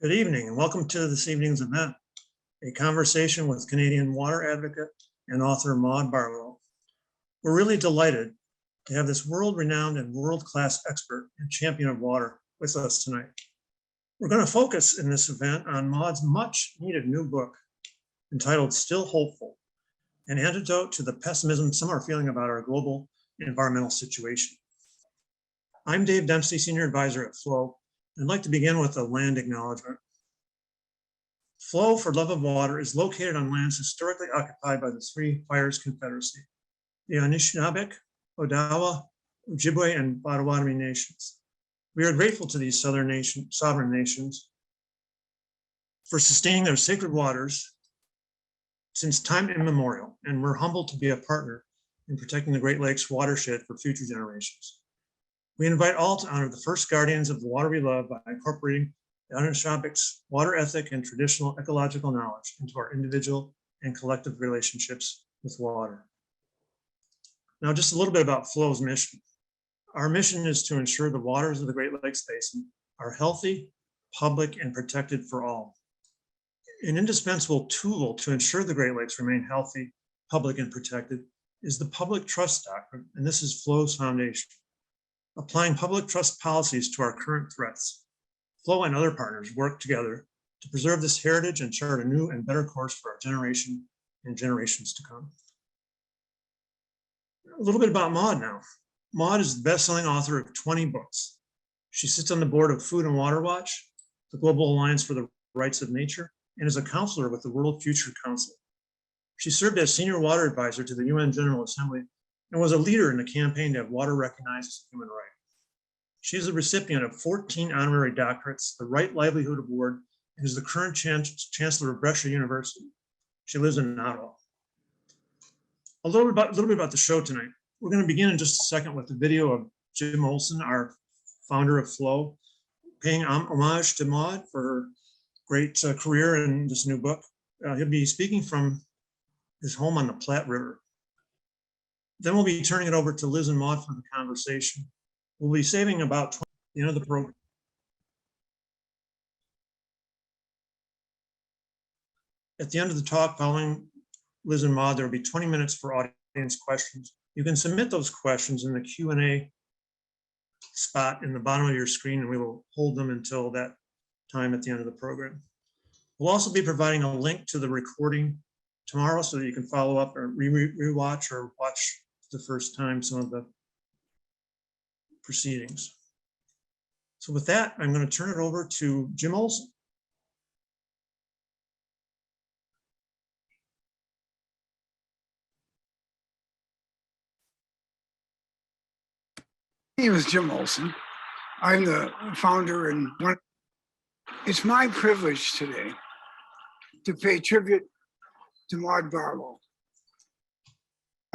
Good evening and welcome to this evening's event, a conversation with Canadian water advocate and author Maude Barlow. We're really delighted to have this world-renowned and world-class expert and champion of water with us tonight. We're going to focus in this event on Maude's much-needed new book entitled Still Hopeful, an antidote to the pessimism some are feeling about our global environmental situation. I'm Dave Dempsey, Senior Advisor at FLOW. I'd like to begin with a land acknowledgement. FLOW, for love of water, is located on lands historically occupied by the Three Fires Confederacy, the Anishinaabeg, Odawa, Ojibwe, and Potawatomi nations. We are grateful to these sovereign nations for sustaining their sacred waters since time immemorial, and we're humbled to be a partner in protecting the Great Lakes watershed for future generations. We invite all to honor the first guardians of the water we love by incorporating the Anishinaabeg's water ethic and traditional ecological knowledge into our individual and collective relationships with water. Now, just a little bit about FLOW's mission. Our mission is to ensure the waters of the Great Lakes Basin are healthy, public, and protected for all. An indispensable tool to ensure the Great Lakes remain healthy, public, and protected is the public trust doctrine, and this is FLOW's foundation. Applying public trust policies to our current threats, FLOW and other partners work together to preserve this heritage and chart a new and better course for our generation and generations to come. A little bit about Maude now. Maude is the best-selling author of 20 books. She sits on the board of Food and Water Watch, the Global Alliance for the Rights of Nature, and is a counselor with the World Future Council. She served as senior water advisor to the UN General Assembly and was a leader in the campaign to have water recognized as a human right. She is a recipient of 14 honorary doctorates, the Right Livelihood Award, and is the current chancellor of Brescia University. She lives in Ottawa. A little bit about the show tonight. We're going to begin in just a second with the video of Jim Olson, our founder of FLOW, paying homage to Maude for her great career in this new book. He'll be speaking from his home on the Platte River. Then we'll be turning it over to Liz and Maude for the conversation. We'll be saving about 20 at the end of the program. At the end of the talk, following Liz and Maude, there will be 20 minutes for audience questions. You can submit those questions in the Q&A spot in the bottom of your screen, and we will hold them until that time at the end of the program. We'll also be providing a link to the recording tomorrow so that you can follow up or rewatch or watch the first time some of the proceedings. So with that, I'm going to turn it over to Jim Olson. My name is Jim Olson. I'm the founder and it's my privilege today to pay tribute to Maude Barlow,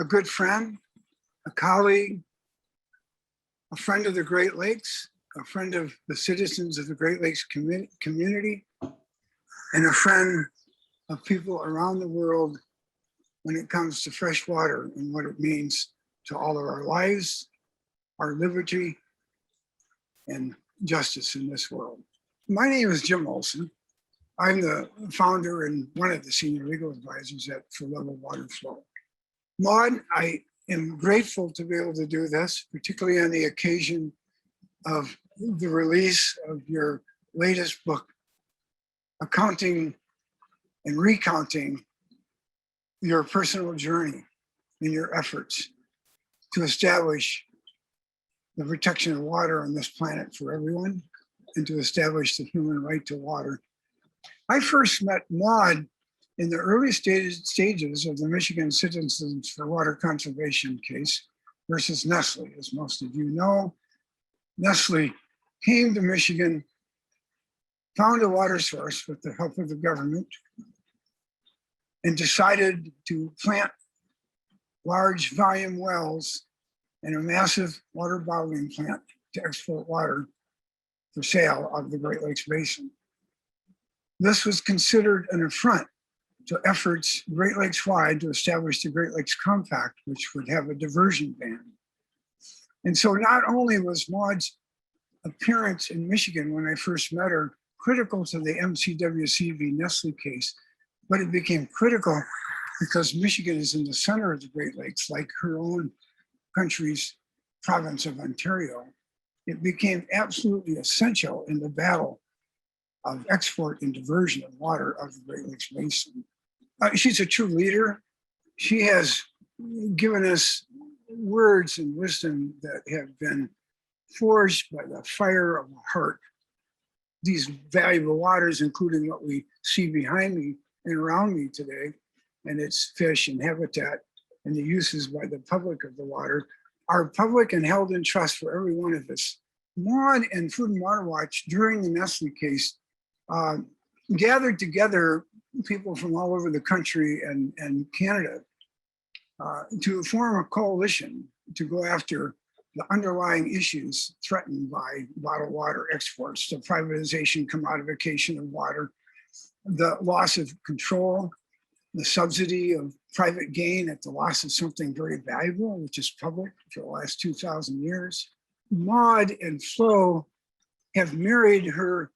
a good friend, a colleague, a friend of the Great Lakes, a friend of the citizens of the Great Lakes community, and a friend of people around the world when it comes to fresh water and what it means to all of our lives, our liberty, and justice in this world. My name is Jim Olson. I'm the founder and one of the senior legal advisors at For Love of Water FLOW. Maude, I am grateful to be able to do this, particularly on the occasion of the release of your latest book, accounting and recounting your personal journey and your efforts to establish the protection of water on this planet for everyone and to establish the human right to water. I first met Maude in the early stages of the Michigan Citizens for Water Conservation case versus Nestle. As most of you know, Nestle came to Michigan, found a water source with the help of the government, and decided to plant large volume wells and a massive water bottling plant to export water for sale out of the Great Lakes Basin. This was considered an affront to efforts Great Lakes wide to establish the Great Lakes Compact, which would have a diversion ban. And so not only was Maude's appearance in Michigan when I first met her critical to the MCWC v. Nestle case, but it became critical because Michigan is in the center of the Great Lakes, like her own country's province of Ontario. It became absolutely essential in the battle of export and diversion of water of the Great Lakes Basin. She's a true leader. She has given us words and wisdom that have been forged by the fire of a heart. These valuable waters, including what we see behind me and around me today, and its fish and habitat, and the uses by the public of the water, are public and held in trust for every one of us. Maude and Food and Water Watch, during the Nestle case, gathered together people from all over the country and Canada to form a coalition to go after the underlying issues threatened by bottled water exports, the privatization, commodification of water, the loss of control, the subsidy of private gain at the loss of something very valuable, which is public for the last 2,000 years. Maude and Flo have married her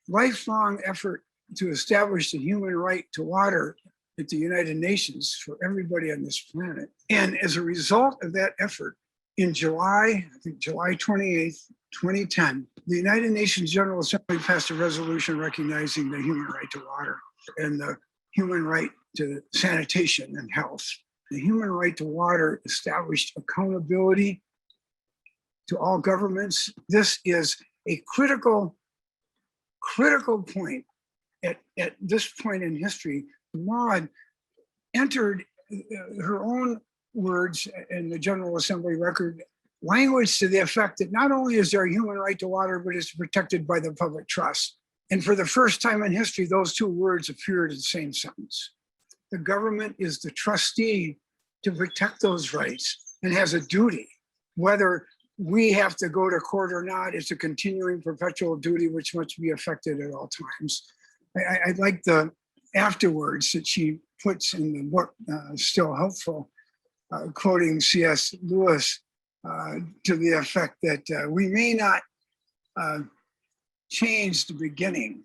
lifelong effort to establish the human right to water at the United Nations for everybody on this planet. And as a result of that effort, in July, I think July 28th, 2010, the United Nations General Assembly passed a resolution recognizing the human right to water and the human right to sanitation and health. The human right to water established accountability to all governments. This is a critical point at this point in history. Maude entered her own words in the General Assembly record language to the effect that not only is there a human right to water, but it's protected by the public trust. And for the first time in history, those two words appeared in the same sentence. The government is the trustee to protect those rights and has a duty, whether we have to go to court or not. It's a continuing perpetual duty which must be effected at all times. I like the afterwords that she puts in the book, Still Helpful, quoting C.S. Lewis to the effect that we may not change the beginning,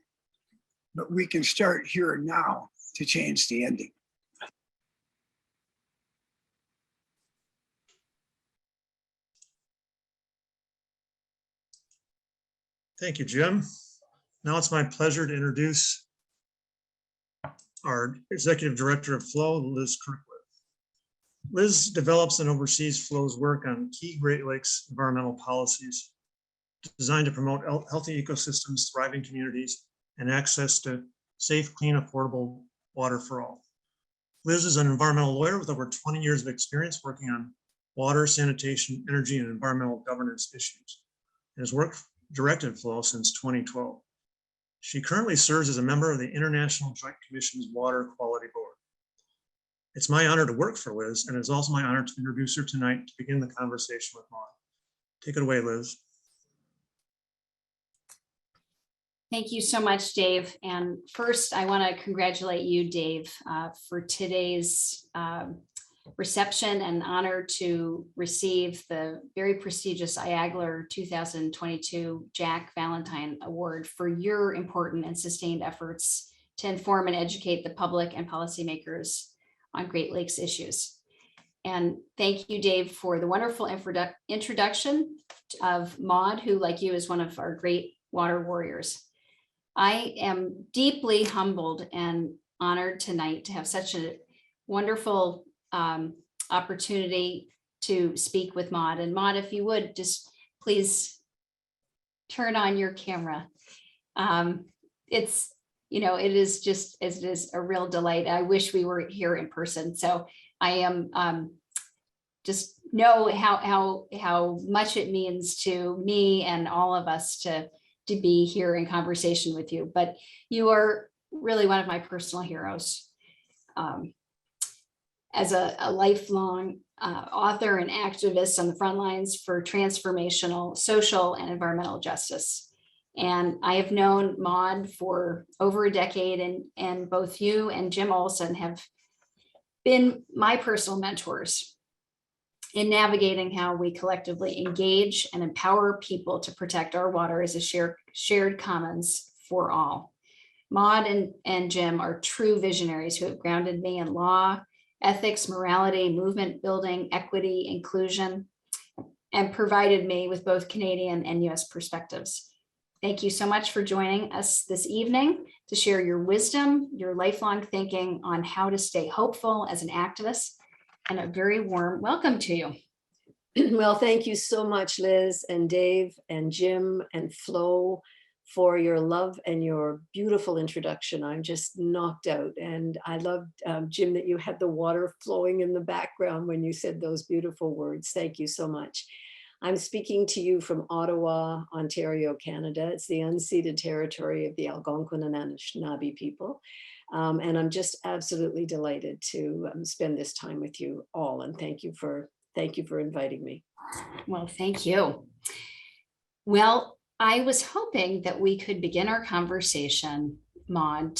but we can start here and now to change the ending. Thank you, Jim. Now it's my pleasure to introduce our Executive Director of Flow, Liz Kirkwood. Liz develops and oversees Flow's work on key Great Lakes environmental policies designed to promote healthy ecosystems, thriving communities, and access to safe, clean, affordable water for all. Liz is an environmental lawyer with over 20 years of experience working on water, sanitation, energy, and environmental governance issues, and has worked directed Flow since 2012. She currently serves as a member of the International Joint Commission's Water Quality Board. It's my honor to work for Liz, and it's also my honor to introduce her tonight to begin the conversation with Maude. Take it away, Liz. Thank you so much, Dave. And first, I want to congratulate you, Dave, for today's reception and honor to receive the very prestigious IAGLR 2022 Jack Valentine Award for your important and sustained efforts to inform and educate the public and policymakers on Great Lakes issues. And thank you, Dave, for the wonderful introduction of Maude, who, like you, is one of our great water warriors. I am deeply humbled and honored tonight to have such a wonderful opportunity to speak with Maude. And Maude, if you would just please turn on your camera. It's, it is just, it is a real delight. I wish we were here in person. So I am just know how much it means to me and all of us to be here in conversation with you. But you are really one of my personal heroes. As a lifelong author and activist on the front lines for transformational social and environmental justice. And I have known Maude for over a decade, and both you and Jim Olson have been my personal mentors in navigating how we collectively engage and empower people to protect our water as a shared commons for all. Maude and Jim are true visionaries who have grounded me in law, ethics, morality, movement building, equity, inclusion, and provided me with both Canadian and US perspectives. Thank you so much for joining us this evening to share your wisdom, your lifelong thinking on how to stay hopeful as an activist, and a very warm welcome to you. Well, thank you so much, Liz and Dave and Jim and Flo, for your love and your beautiful introduction. I'm just knocked out. And I loved, Jim, that you had the water flowing in the background when you said those beautiful words. Thank you so much. I'm speaking to you from Ottawa, Ontario, Canada. It's the unceded territory of the Algonquin and Anishinaabe people. And I'm just absolutely delighted to spend this time with you all. And thank you for inviting me. Well, thank you. Well, I was hoping that we could begin our conversation, Maude,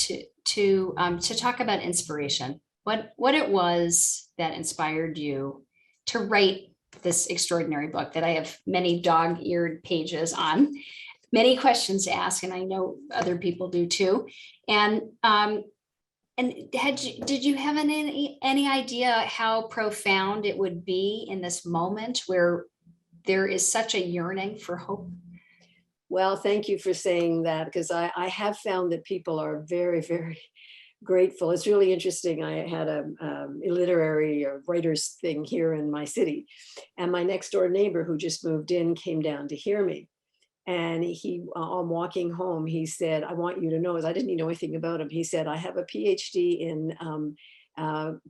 to talk about inspiration. What it was that inspired you to write this extraordinary book that I have many dog-eared pages on, many questions to ask, and I know other people do too. And did you have any idea how profound it would be in this moment where there is such a yearning for hope? Well, thank you for saying that, because I have found that people are very, very grateful. It's really interesting. I had a literary writers thing here in my city, and my next door neighbor who just moved in came down to hear me. And he, on walking home, he said, I want you to know, as I didn't know anything about him, he said, I have a PhD in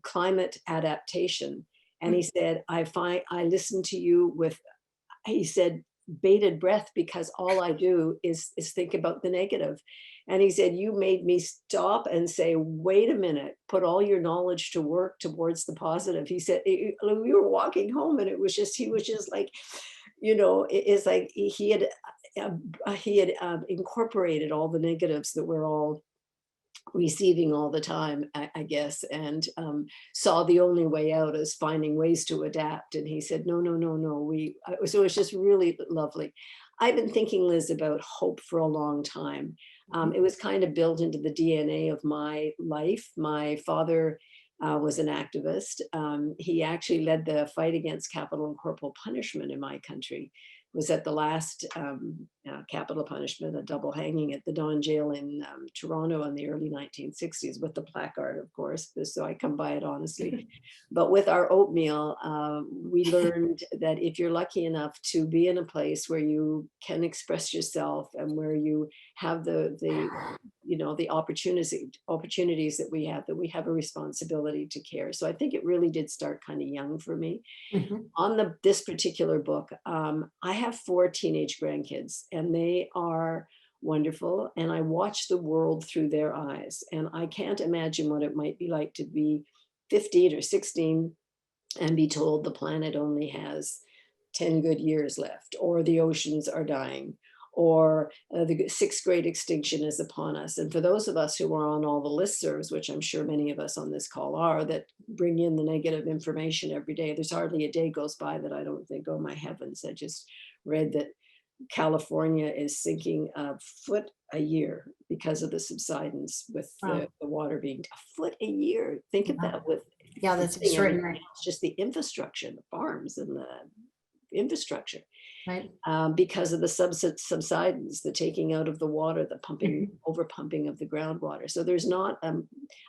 climate adaptation. And he said, I listen to you with, he said, bated breath, because all I do is think about the negative. And he said, you made me stop and say, wait a minute, put all your knowledge to work towards the positive. He said, we were walking home and it was just, he was just like, you know, it's like he had incorporated all the negatives that we're all receiving all the time, I guess, and saw the only way out as finding ways to adapt. And he said, no. So it's just really lovely. I've been thinking, Liz, about hope for a long time. It was kind of built into the DNA of my life. My father was an activist. He actually led the fight against capital and corporal punishment in my country. Was at the last capital punishment, a double hanging at the Don Jail in Toronto in the early 1960s, with the placard, of course, so I come by it honestly. But with our oatmeal, we learned that if you're lucky enough to be in a place where you can express yourself and where you have the opportunities that we have a responsibility to care. So I think it really did start kind of young for me. On this particular book, I have 4 teenage grandkids, and they are wonderful. And I watch the world through their eyes. And I can't imagine what it might be like to be 15 or 16 and be told the planet only has 10 good years left, or the oceans are dying, or the 6th grade extinction is upon us. And for those of us who are on all the listservs, which I'm sure many of us on this call are, that bring in the negative information every day, there's hardly a day goes by that I don't think, oh my heavens, I just read that California is sinking a foot a year because of the subsidence, with the water being a foot a year. Think of that. With that's extraordinary. It's just the infrastructure, the farms and the infrastructure, right? Because of the subsidence, the taking out of the water, the pumping, over pumping of the groundwater. So there's not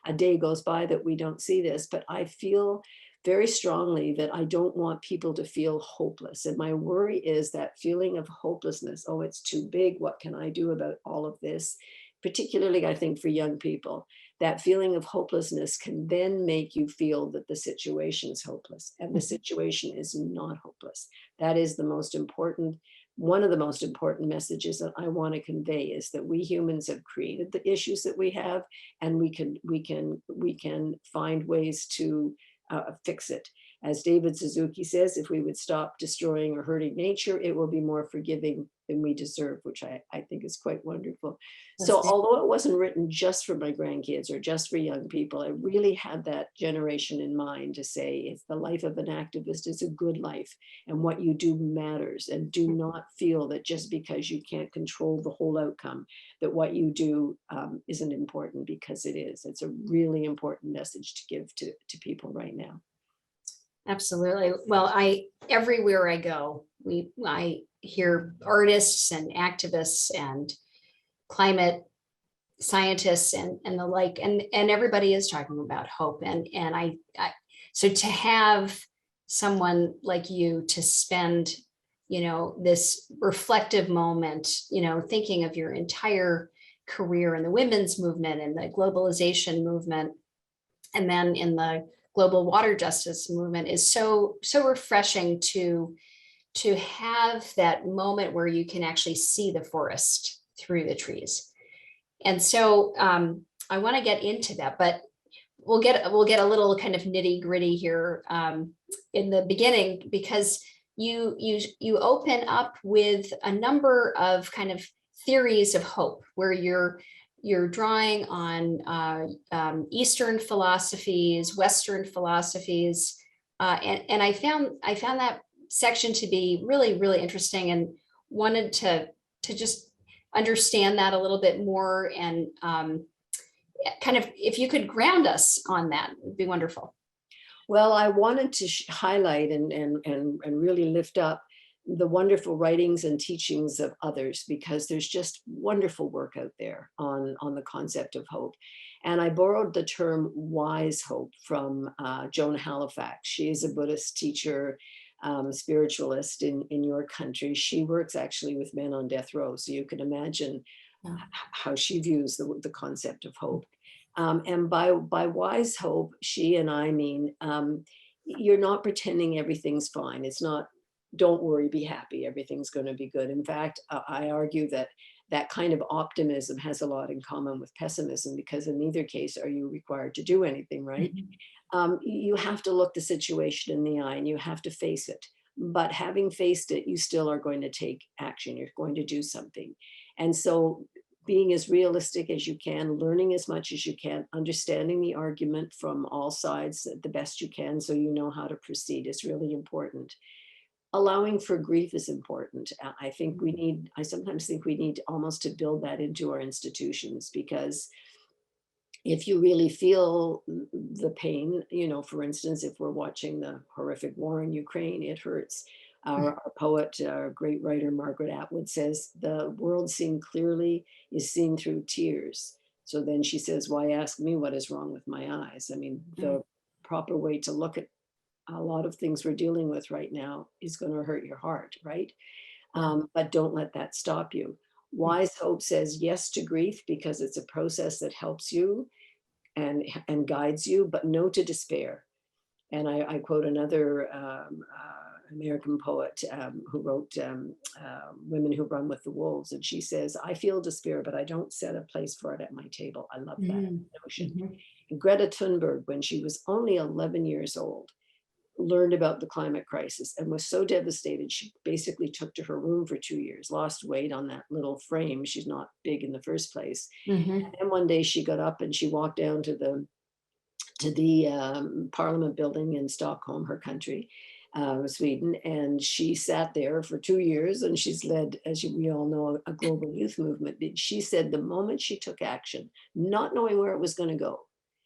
a day goes by that we don't see this, but I feel very strongly that I don't want people to feel hopeless. And my worry is that feeling of hopelessness. Oh, it's too big. What can I do about all of this? Particularly, I think, for young people, that feeling of hopelessness can then make you feel that the situation is hopeless, and the situation is not hopeless. That is the most important, one of the most important messages that I want to convey, is that we humans have created the issues that we have, and we can find ways to fix it. As David Suzuki says, if we would stop destroying or hurting nature, it will be more forgiving than we deserve, which I think is quite wonderful. That's So great. although it wasn't written just for my grandkids or just for young people, I really had that generation in mind to say, if the life of an activist is a good life and what you do matters, and do not feel that just because you can't control the whole outcome, that what you do isn't important, because it is. It's a really important message to give to people right now. Absolutely. Well, everywhere I go, I hear artists and activists and climate scientists and the like, and everybody is talking about hope. And so to have someone like you to spend, this reflective moment, thinking of your entire career in the women's movement and the globalization movement, and then in the global water justice movement, is so refreshing to have that moment where you can actually see the forest through the trees. And so I want to get into that, but we'll get a little kind of nitty gritty here in the beginning, because you open up with a number of kind of theories of hope, where you're drawing on Eastern philosophies, Western philosophies, and I found that section to be really, really interesting, and wanted to just understand that a little bit more, and kind of, if you could ground us on that, it would be wonderful. Well, I wanted to highlight and really lift up the wonderful writings and teachings of others, because there's just wonderful work out there on the concept of hope. And I borrowed the term wise hope from Joan Halifax. She is a Buddhist teacher, spiritualist in your country. She works actually with men on death row, so you can imagine how she views the concept of hope. And by wise hope, she and I mean, you're not pretending everything's fine. It's not, don't worry, be happy, everything's going to be good. In fact, I argue that that kind of optimism has a lot in common with pessimism, because in neither case are you required to do anything, right? You have to look the situation in the eye and you have to face it. But having faced it, you still are going to take action. You're going to do something. And so being as realistic as you can, learning as much as you can, understanding the argument from all sides the best you can, so you know how to proceed, is really important. Allowing for grief is important. I sometimes think we need almost to build that into our institutions, because if you really feel the pain, for instance, if we're watching the horrific war in Ukraine, it hurts. Our poet, our great writer, Margaret Atwood, says, the world seen clearly is seen through tears. So then she says, why ask me what is wrong with my eyes? I mean, the proper way to look at a lot of things we're dealing with right now is going to hurt your heart, right? But don't let that stop you. Wise hope says yes to grief, because it's a process that helps you and guides you, but no to despair. And I quote another American poet who wrote Women Who Run with the Wolves. And she says, I feel despair, but I don't set a place for it at my table. I love that notion. And Greta Thunberg, when she was only 11 years old, learned about the climate crisis and was so devastated, she basically took to her room for 2 years, lost weight on that little frame. She's not big in the first place. And one day she got up and she walked down to the Parliament building in Stockholm, her country, Sweden, and she sat there for 2 years, and she's led, as we all know, a global youth movement. But she said the moment she took action, not knowing where it was going to go,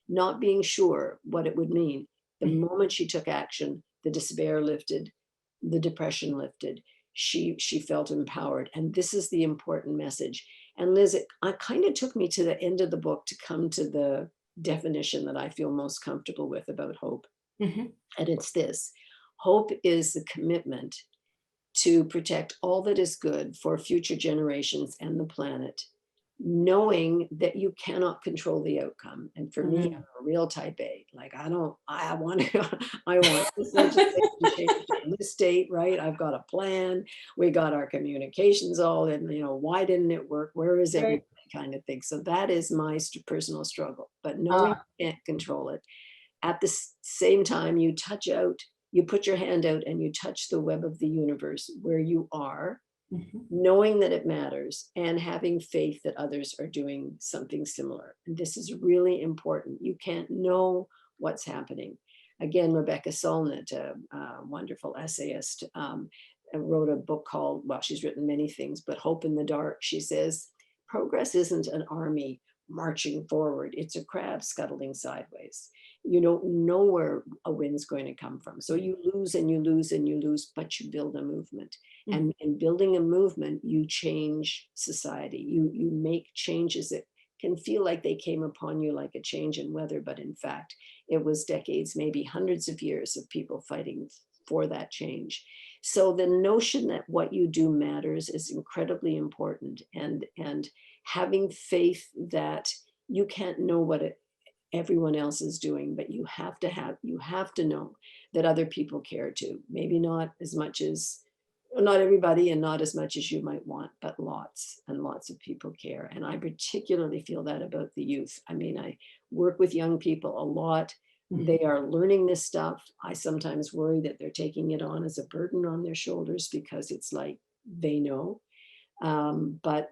not being sure what it would mean, the moment she took action, the despair lifted, the depression lifted. She felt empowered. And this is the important message. And Liz, it kind of took me to the end of the book to come to the definition that I feel most comfortable with about hope. And it's this: hope is the commitment to protect all that is good for future generations and the planet, knowing that you cannot control the outcome. And for me, I'm a real type A. Like, I want this legislation changed in this state, right? I've got a plan. We got our communications all in, why didn't it work? Where is everybody, kind of thing. So that is my personal struggle, but knowing you can't control it. At the same time, you put your hand out and you touch the web of the universe where you are, knowing that it matters and having faith that others are doing something similar. And this is really important. You can't know what's happening. Again, Rebecca Solnit, a wonderful essayist, wrote a book called, well, she's written many things, but Hope in the Dark. She says, progress isn't an army marching forward. It's a crab scuttling sideways. You don't know where a wind's going to come from. So you lose and you lose and you lose, but you build a movement. And in building a movement, you change society. You make changes that can feel like they came upon you like a change in weather, but in fact, it was decades, maybe hundreds of years of people fighting for that change. So the notion that what you do matters is incredibly important, and having faith that you can't know what everyone else is doing, but you have to know that other people care too. Maybe not as much as, not everybody and not as much as you might want, but lots and lots of people care. And I particularly feel that about the youth. I mean, I work with young people a lot. They are learning this stuff. I sometimes worry that they're taking it on as a burden on their shoulders because it's like they know. But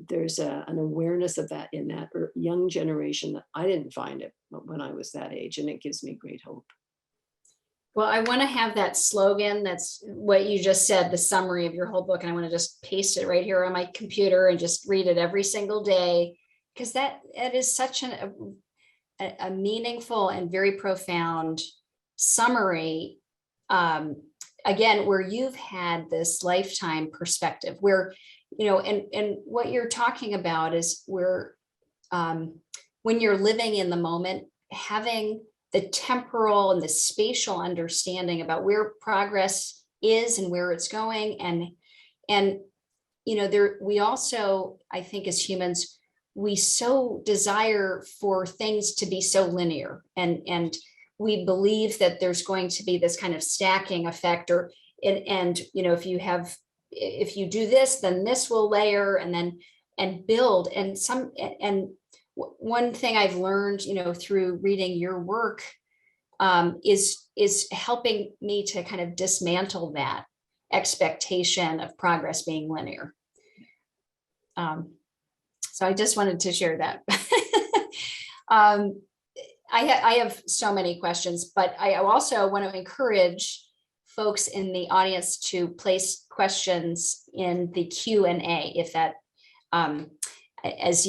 there's an awareness of that in that young generation that I didn't find it when I was that age, and it gives me great hope. Well, I want to have that slogan. That's what you just said, the summary of your whole book. And I want to just paste it right here on my computer and just read it every single day, because that is such a meaningful and very profound summary. Again, where you've had this lifetime perspective where, you know, and what you're talking about is where when you're living in the moment, having the temporal and the spatial understanding about where progress is and where it's going. And you know, we also, I think as humans, we so desire for things to be so linear, and we believe that there's going to be this kind of stacking effect, and you know, if you do this, then this will layer and build. And one thing I've learned, you know, through reading your work is helping me to kind of dismantle that expectation of progress being linear. So I just wanted to share that. I have so many questions, but I also want to encourage folks in the audience to place questions in the Q&A if that, as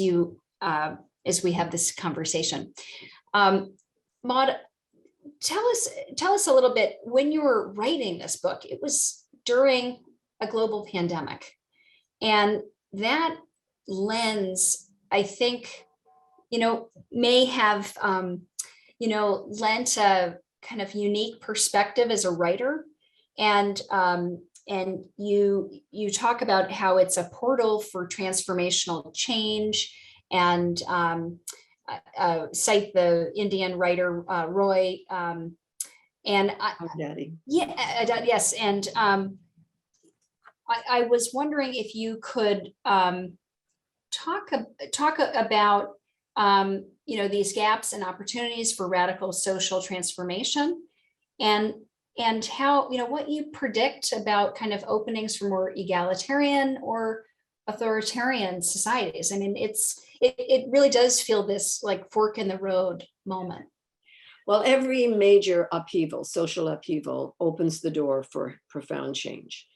we have this conversation. Maude, tell us a little bit, when you were writing this book, it was during a global pandemic, and that lens, I think, you know, may have, you know, lent a kind of unique perspective as a writer. And you talk about how it's a portal for transformational change, and cite the Indian writer Roy. And Daddy. yes, and I was wondering if you could talk about you know, these gaps and opportunities for radical social transformation, and how, you know, what you predict about kind of openings for more egalitarian or authoritarian societies. I mean, it really does feel this like fork in the road moment. Well, every major upheaval, social upheaval, opens the door for profound change.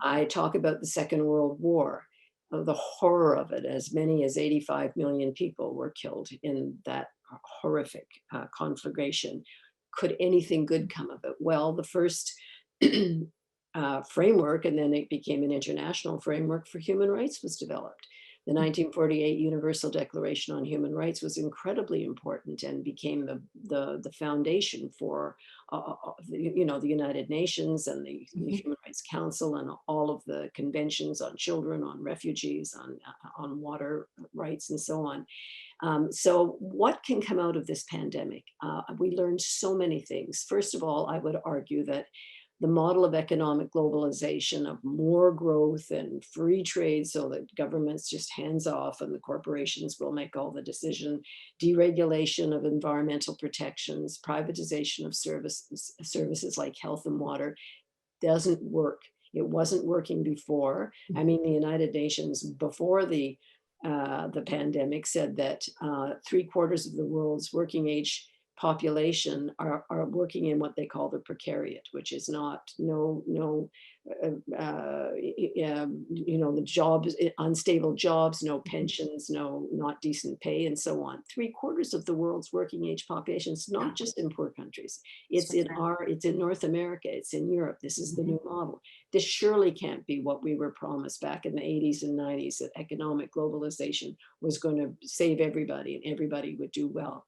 I talk about the Second World War, the horror of it. As many as 85 million people were killed in that horrific conflagration. Could anything good come of it? Well, the first framework, and then it became an international framework for human rights, was developed. The 1948 Universal Declaration on Human Rights was incredibly important and became the foundation for you know, the United Nations and the Human Rights Council and all of the conventions on children, on refugees, on water rights, and so on. So what can come out of this pandemic? We learned so many things. First of all, I would argue that the model of economic globalization, of more growth and free trade, so that governments just hands off and the corporations will make all the decision, deregulation of environmental protections, privatization of services like health and water, doesn't work. It wasn't working before. I mean, the United Nations before the pandemic said that 3/4 of the world's working age population are working in what they call the precariat, which is not the jobs, unstable jobs, no pensions, not decent pay, and so on. 3/4 of the world's working age population is not just in poor countries. It's in North America, it's in Europe. This is the new model. This surely can't be what we were promised back in the 80s and 90s, that economic globalization was going to save everybody and everybody would do well.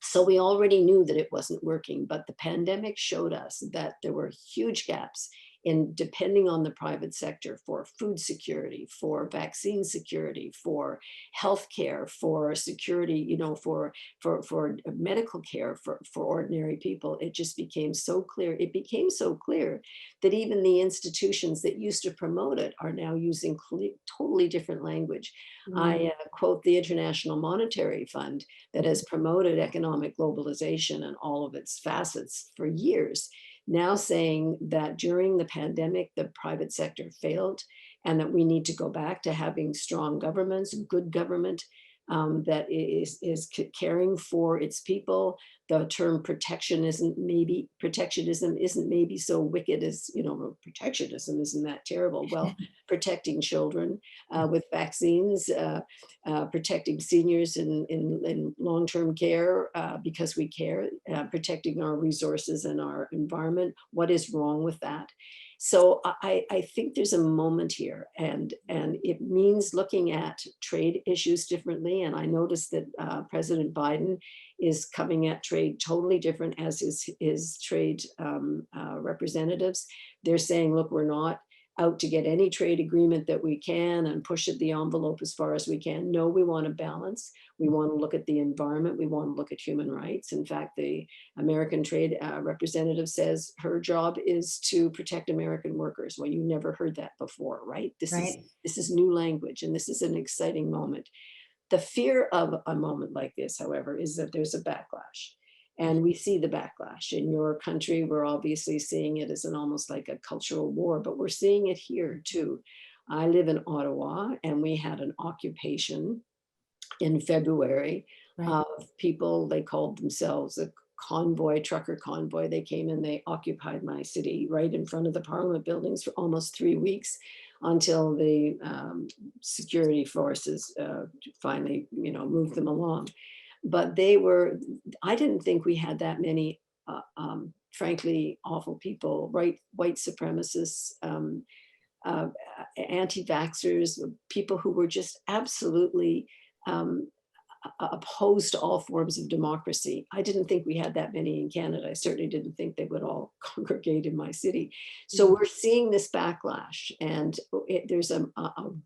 So we already knew that it wasn't working, but the pandemic showed us that there were huge gaps in depending on the private sector for food security, for vaccine security, for healthcare, for security, for medical care for ordinary people. It just became so clear. It became so clear that even the institutions that used to promote it are now using totally different language. I quote the International Monetary Fund that has promoted economic globalization and all of its facets for years, now saying that during the pandemic, the private sector failed and that we need to go back to having strong governments, good government that is caring for its people. The term protectionism isn't maybe so wicked as, protectionism isn't that terrible. Well, protecting children with vaccines, protecting seniors in long-term care because we care, protecting our resources and our environment. What is wrong with that? So I think there's a moment here, and it means looking at trade issues differently. And I noticed that President Biden is coming at trade totally different as his trade representatives. They're saying, look, we're not out to get any trade agreement that we can and push at the envelope as far as we can. No, we want to balance. We want to look at the environment. We want to look at human rights. In fact, the American trade representative says her job is to protect American workers. Well, you never heard that before, right? This is new language, and this is an exciting moment. The fear of a moment like this, however, is that there's a backlash. And we see the backlash in your country. We're obviously seeing it as almost like a cultural war, but we're seeing it here too. I live in Ottawa, and we had an occupation in February of people. They called themselves a convoy, trucker convoy. They came and they occupied my city right in front of the Parliament buildings for almost 3 weeks until the security forces finally, moved them along. But I didn't think we had that many, frankly, awful people, white supremacists, anti-vaxxers, people who were just absolutely opposed to all forms of democracy. I didn't think we had that many in Canada. I certainly didn't think they would all congregate in my city. So we're seeing this backlash, and there's a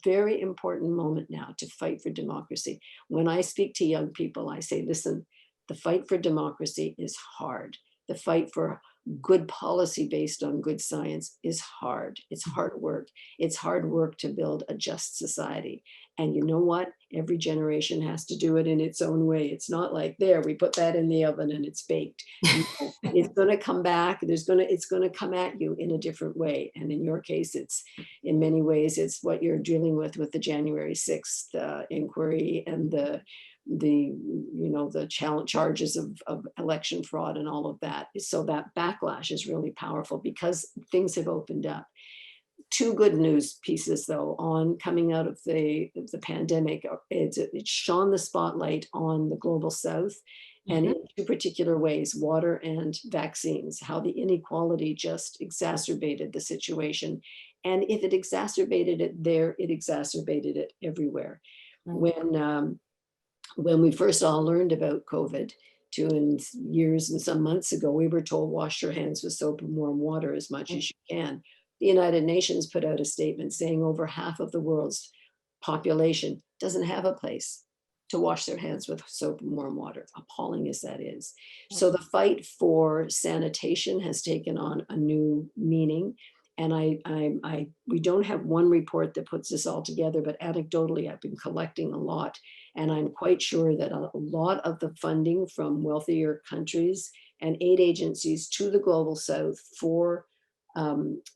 very important moment now to fight for democracy. When I speak to young people, I say, listen, the fight for democracy is hard. The fight for good policy based on good science is hard. It's hard work. It's hard work to build a just society. And you know what? Every generation has to do it in its own way. It's not like, there, we put that in the oven and it's baked. It's going to come back. It's going to come at you in a different way. And in your case, it's in many ways, it's what you're dealing with the January 6th inquiry and the charges of election fraud and all of that. So that backlash is really powerful because things have opened up. Two good news pieces, though, on coming out of the pandemic. It shone the spotlight on the global south, and in two particular ways, water and vaccines, how the inequality just exacerbated the situation. And if it exacerbated it there, it exacerbated it everywhere. When we first all learned about COVID 2 years and some months ago, we were told, wash your hands with soap and warm water as much as you can. The United Nations put out a statement saying over half of the world's population doesn't have a place to wash their hands with soap and warm water, appalling as that is. So the fight for sanitation has taken on a new meaning. And we don't have one report that puts this all together, but anecdotally, I've been collecting a lot. And I'm quite sure that a lot of the funding from wealthier countries and aid agencies to the global south for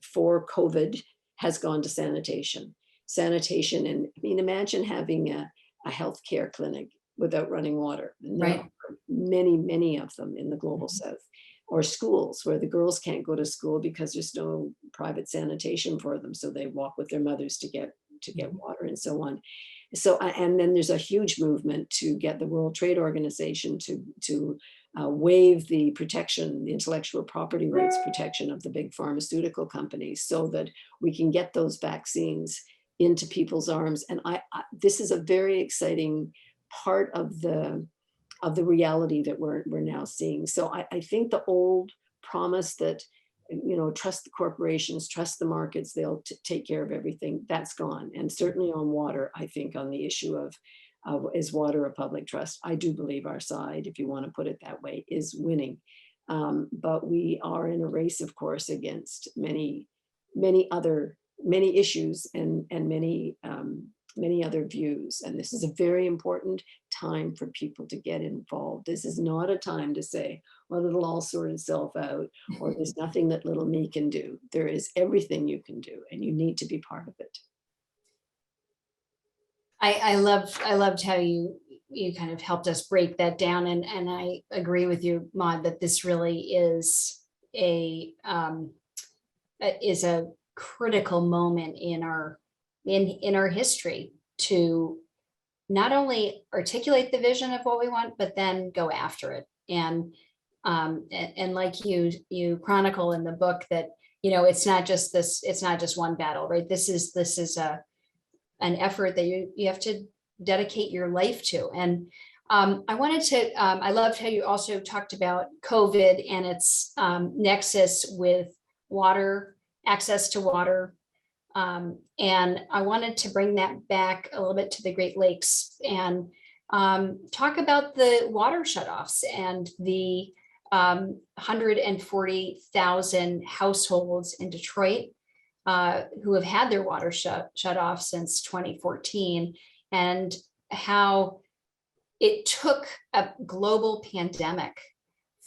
for COVID has gone to sanitation. Sanitation, and I mean, imagine having a healthcare clinic without running water. And there Right. are many, many of them in the global south. Or schools where the girls can't go to school because there's no private sanitation for them. So they walk with their mothers to get water and so on. So, and then there's a huge movement to get the World Trade Organization to waive the protection, the intellectual property rights protection of the big pharmaceutical companies so that we can get those vaccines into people's arms. And this is a very exciting part of the reality that we're now seeing. So I think the old promise that, you know, trust the corporations, trust the markets, they'll take care of everything, that's gone. And certainly on water, I think on the issue of is water a public trust, I do believe our side, if you want to put it that way, is winning. But we are in a race, of course, against many issues and many other views. And this is a very important time for people to get involved. This is not a time to say, well, it'll all sort itself out, or there's nothing that little me can do. There is everything you can do, and you need to be part of it. I loved how you kind of helped us break that down, and I agree with you, Maude, that this really is a critical moment in our history to not only articulate the vision of what we want, but then go after it. And like you chronicle in the book that, you know, it's not just one battle, right? This is an effort that you have to dedicate your life to. And I loved how you also talked about COVID and its nexus with water, access to water. And I wanted to bring that back a little bit to the Great Lakes and talk about the water shutoffs and the 140,000 households in Detroit who have had their water shut off since 2014, and how it took a global pandemic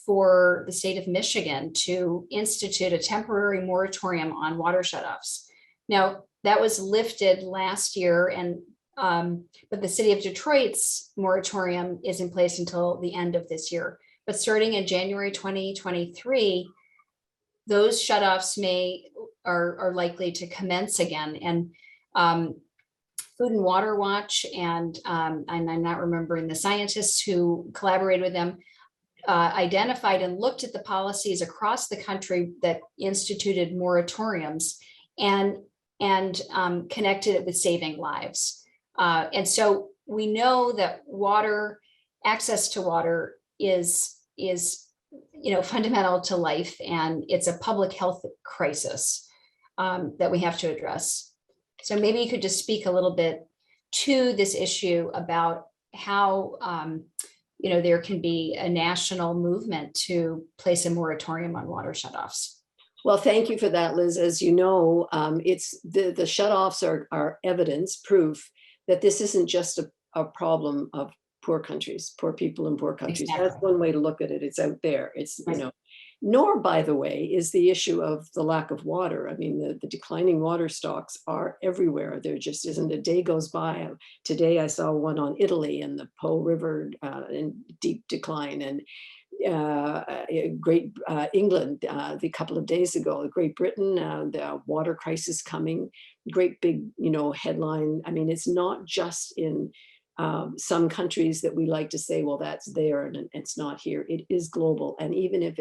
for the state of Michigan to institute a temporary moratorium on water shutoffs. Now, that was lifted last year, and but the city of Detroit's moratorium is in place until the end of this year. But starting in January 2023, those shutoffs are likely to commence again. And Food and Water Watch and I'm not remembering the scientists who collaborated with them, identified and looked at the policies across the country that instituted moratoriums and connected it with saving lives. And so we know that access to water is fundamental to life, and it's a public health crisis that we have to address. So maybe you could just speak a little bit to this issue about how there can be a national movement to place a moratorium on water shutoffs. Well, thank you for that, Liz. As you know, it's the shutoffs are evidence, proof that this isn't just a problem of poor countries, poor people in poor countries. Exactly. That's one way to look at it. It's out there. It's, Right. Nor, by the way, is the issue of the lack of water. I mean, the declining water stocks are everywhere. There just isn't a day goes by. Today I saw one on Italy and the Po River in deep decline, and Great England the couple of days ago, Great Britain, the water crisis coming, great big, headline. I mean, it's not just in some countries that we like to say, well, that's there and it's not here. It is global. And even if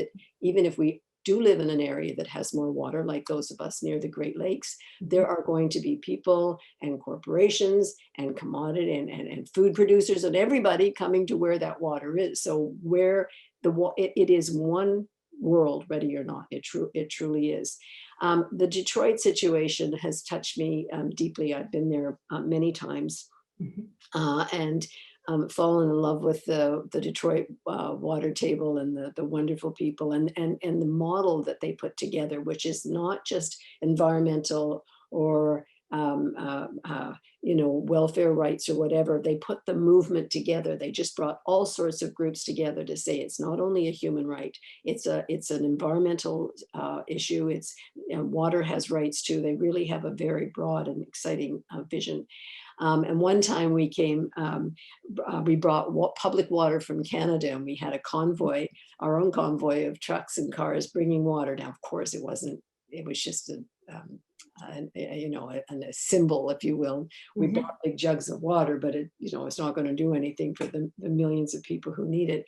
we do live in an area that has more water, like those of us near the Great Lakes, there are going to be people and corporations and commodity and food producers and everybody coming to where that water is. So where it is one world, ready or not, it truly is. The Detroit situation has touched me deeply. I've been there many times. And fallen in love with the Detroit water table and the wonderful people and the model that they put together, which is not just environmental or welfare rights or whatever. They put the movement together. They just brought all sorts of groups together to say it's not only a human right, it's an environmental issue. It's water has rights too. They really have a very broad and exciting vision. And one time we brought public water from Canada, and we had a convoy, our own convoy of trucks and cars bringing water. Now, of course, it was just a symbol, if you will. We brought big jugs of water, but it's not going to do anything for the millions of people who need it.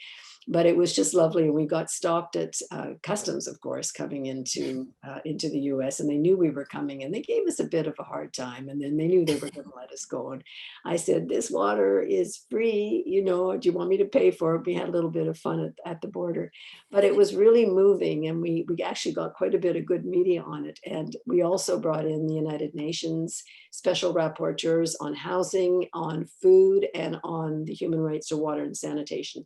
But it was just lovely, and we got stopped at customs, of course, coming into the U.S. And they knew we were coming, and they gave us a bit of a hard time. And then they knew they were going to let us go. And I said, "This water is free. Do you want me to pay for it?" We had a little bit of fun at the border, but it was really moving, and we actually got quite a bit of good media on it. And we also brought in the United Nations special rapporteurs on housing, on food, and on the human rights to water and sanitation.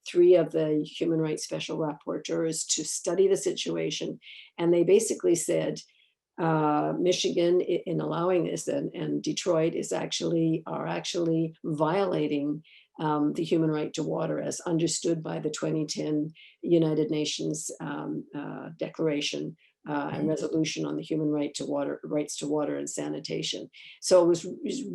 Three of the human rights special rapporteurs to study the situation. And they basically said, Michigan, in allowing this, and Detroit are actually violating the human right to water as understood by the 2010 United Nations Declaration and resolution on the human rights to water and sanitation. So it was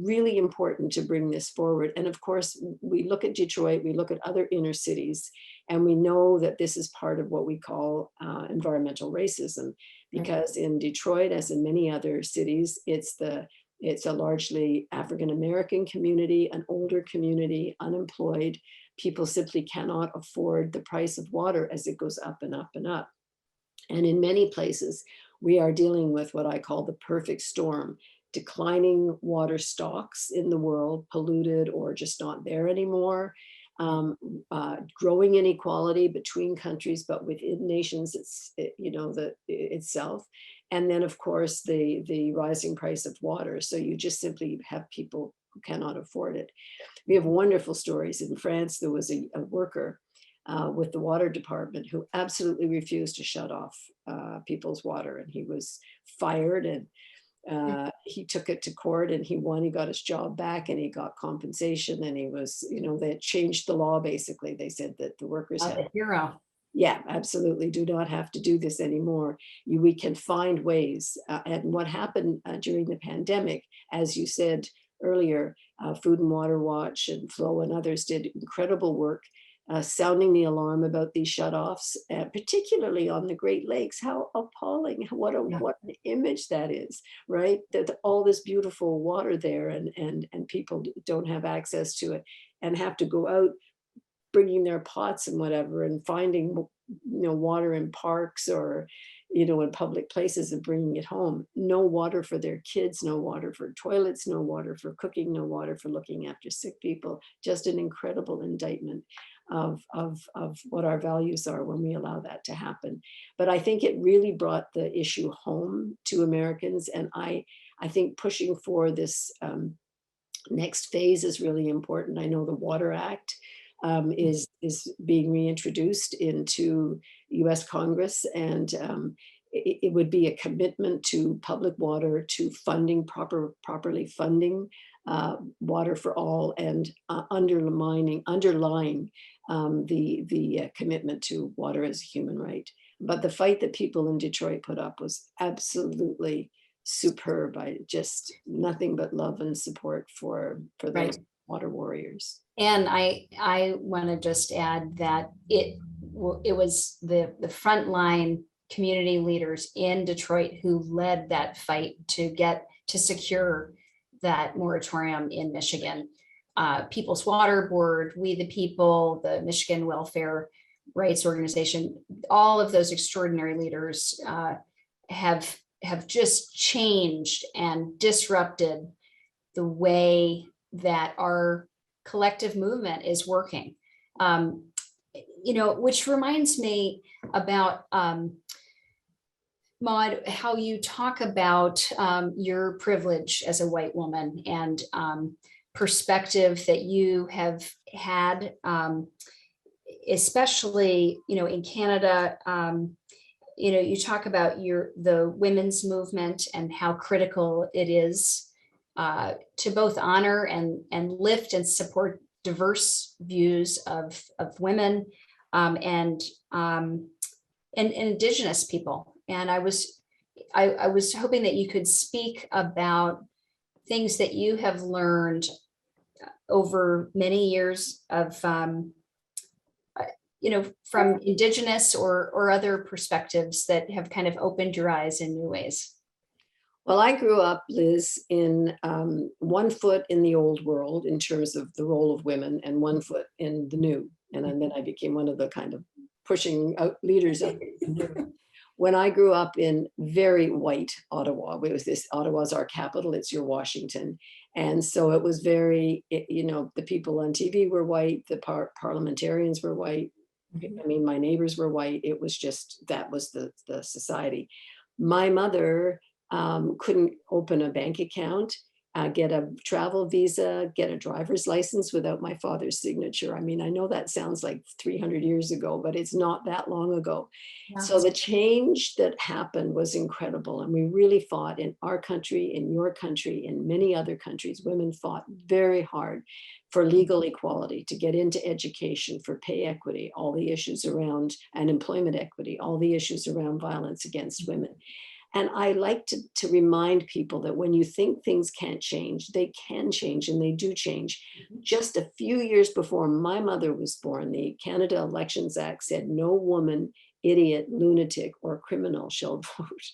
really important to bring this forward. And of course, we look at Detroit, we look at other inner cities, and we know that this is part of what we call environmental racism, because in Detroit, as in many other cities, it's a largely African-American community, an older community, unemployed. People simply cannot afford the price of water as it goes up and up and up. And in many places, we are dealing with what I call the perfect storm: declining water stocks in the world, polluted or just not there anymore, growing inequality between countries, but within nations itself. And then, of course, the rising price of water. So you just simply have people who cannot afford it. We have wonderful stories. In France, there was a worker with the water department who absolutely refused to shut off people's water, and he was fired, and he took it to court, and he won. He got his job back, and he got compensation, and he was, they had changed the law. Basically, they said that the workers had a hero. Yeah, absolutely. Do not have to do this anymore. We can find ways. And what happened during the pandemic, as you said earlier, Food and Water Watch and Flow and others did incredible work sounding the alarm about these shutoffs, particularly on the Great Lakes. How appalling, what an image that is, right? That all this beautiful water there, and people don't have access to it and have to go out bringing their pots and whatever and finding water in parks or in public places and bringing it home. No water for their kids, no water for toilets, no water for cooking, no water for looking after sick people. Just an incredible indictment of what our values are when we allow that to happen. But I think it really brought the issue home to Americans, and I think pushing for this next phase is really important. I know the Water Act is being reintroduced into US Congress, and it would be a commitment to public water, to funding, properly funding water for all, and underlying the commitment to water as a human right. But the fight that people in Detroit put up was absolutely superb. I just nothing but love and support for those water warriors. And I want to just add that it was the frontline community leaders in Detroit who led that fight to secure that moratorium in Michigan. People's Water Board, We the People, the Michigan Welfare Rights Organization, all of those extraordinary leaders have just changed and disrupted the way that our collective movement is working. Which reminds me about Maude, how you talk about your privilege as a white woman and perspective that you have had, especially in Canada, you talk about the women's movement and how critical it is to both honor and lift and support diverse views of women and indigenous people. And I was hoping that you could speak about things that you have learned over many years of from indigenous or other perspectives that have kind of opened your eyes in new ways. Well, I grew up, Liz, in one foot in the old world in terms of the role of women and one foot in the new. And then I became one of the kind of pushing out leaders of the new. When I grew up in very white Ottawa, Ottawa's our capital, it's your Washington. And so it was very, the people on TV were white, the parliamentarians were white. I mean, my neighbors were white. It was just, that was the society. My mother couldn't open a bank account, get a travel visa, get a driver's license without my father's signature. I mean, I know that sounds like 300 years ago, but it's not that long ago. Yeah. So the change that happened was incredible. And we really fought in our country, in your country, in many other countries. Women fought very hard for legal equality, to get into education, for pay equity, all the issues around, and employment equity, all the issues around violence against women. And I like to remind people that when you think things can't change, they can change, and they do change. Just a few years before my mother was born, the Canada Elections Act said no woman, idiot, lunatic, or criminal shall vote.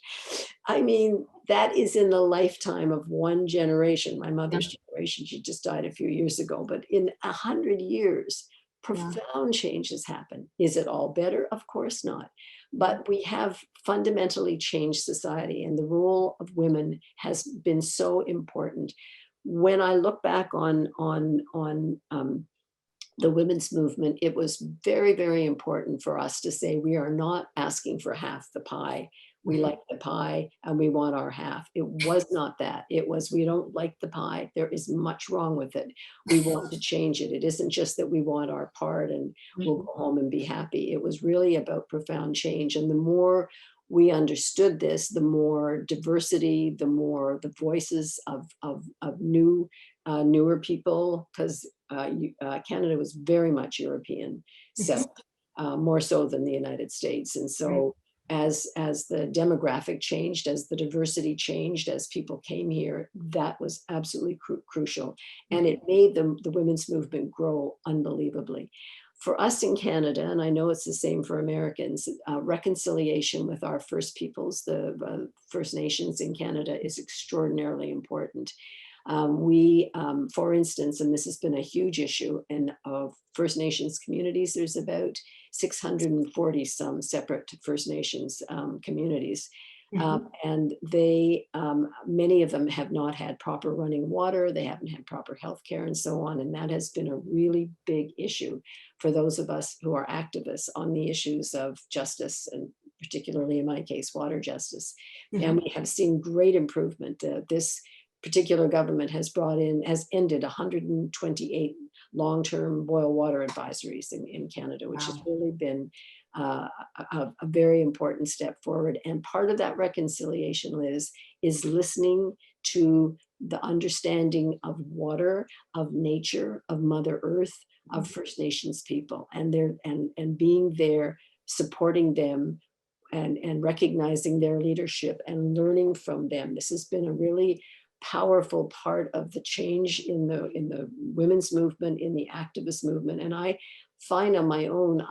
I mean, that is in the lifetime of one generation. My mother's generation, she just died a few years ago, but in 100 years, profound changes happen. Is it all better? Of course not. But we have fundamentally changed society, and the role of women has been so important. When I look back on the women's movement, it was very, very important for us to say we are not asking for half the pie. We like the pie and we want our half. It was not that. It was, we don't like the pie. There is much wrong with it. We want to change it. It isn't just that we want our part and we'll go home and be happy. It was really about profound change. And the more we understood this, the more diversity, the more the voices of newer people, because Canada was very much European, so more so than the United States. And so as the demographic changed, as the diversity changed, as people came here, that was absolutely crucial. And it made the women's movement grow unbelievably. For us in Canada, and I know it's the same for Americans, reconciliation with our First Peoples, the First Nations in Canada, is extraordinarily important. For instance, and this has been a huge issue in First Nations communities, there's about 640 some separate First Nations communities. And many of them have not had proper running water, they haven't had proper health care and so on. And that has been a really big issue for those of us who are activists on the issues of justice, and particularly in my case, water justice. And we have seen great improvement. This particular government has ended 128 long-term boil water advisories in Canada, which has really been a very important step forward. And part of that reconciliation, Liz, is listening to the understanding of water, of nature, of Mother Earth, of First Nations people, and being there, supporting them, and recognizing their leadership and learning from them. This has been a really powerful part of the change in the women's movement, in the activist movement. And I find on my own,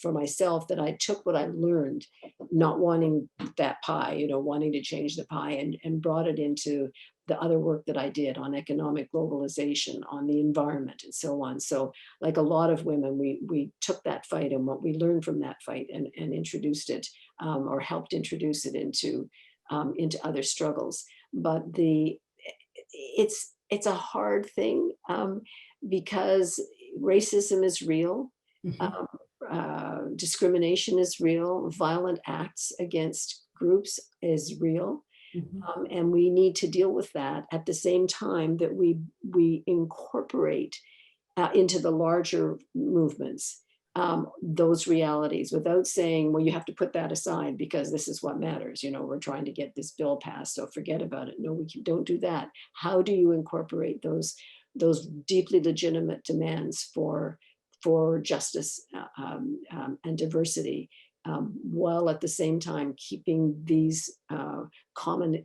for myself, that I took what I learned, not wanting that pie, wanting to change the pie, and brought it into the other work that I did on economic globalization, on the environment, and so on. So like a lot of women, we took that fight and what we learned from that fight and introduced it, or helped introduce it into other struggles. But it's a hard thing, because racism is real, discrimination is real, violent acts against groups is real, and we need to deal with that at the same time that we incorporate into the larger movements those realities without saying, well, you have to put that aside because this is what matters. You know, we're trying to get this bill passed, so forget about it. No, don't do that. How do you incorporate those deeply legitimate demands for justice and diversity, while at the same time keeping these common